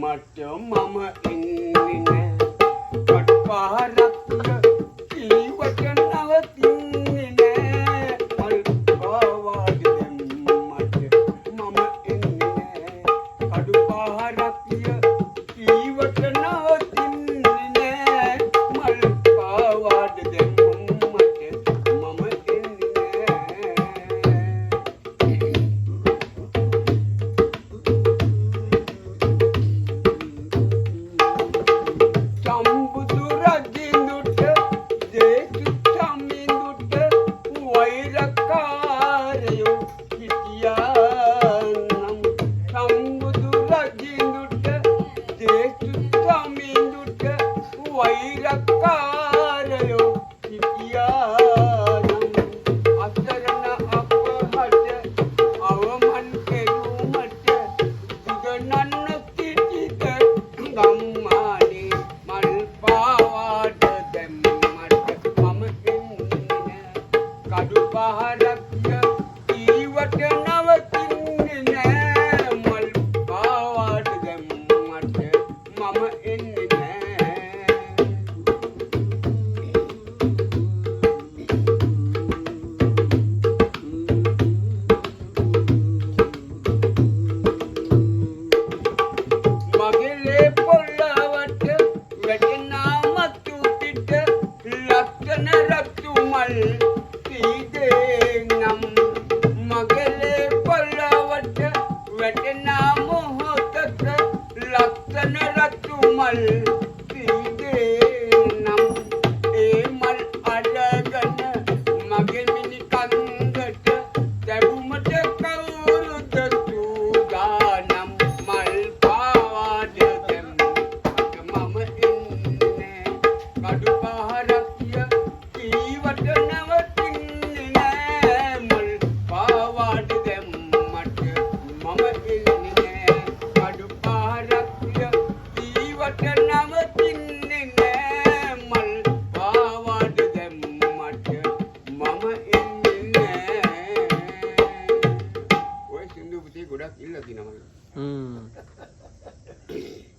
මට මම ඉන්නේ නෑ කට්පාරක් කීවට නවතින්නේ නෑ මල් පාවාඩ දැම්මට මම ඉන්නේ නෑ කට්පාරක් කීවට නවතින්නේ නෑ මල් පාවාඩ දැම්මට මම වෛරකාරයෝ හිටියානම් අසරණ අපහට අවමන් කෙරුමට දුගනන්න සිටිත ගම්මානේ මල් පාවාඩ දැම්මට මම ඉන්නේ කඩු පහරක් ඊවට නවතින්නේ නෑ මල් පාවාඩ දැම්මට මම ඉන්නේ මල් පීදේනම් ඒ මල් අඩගෙන මගේ මිනි කන්දට දැබුමට කවුරුද සූදානම් මල් පාවාඩ දැම්මට මම ඉන්නේ කඩු පහරක් ඊවට නවතින්නේ නෑ මල් පාවාඩ දැම්මට මම ඉන්නේ කඩු පහරක් නවතින්නේ නෑ මල් පාවාඩ දැම්මට මම ඉන්නේ නෑ ඔය සින්දු පුතේ ගොඩක් ඉල්ල තියෙනවා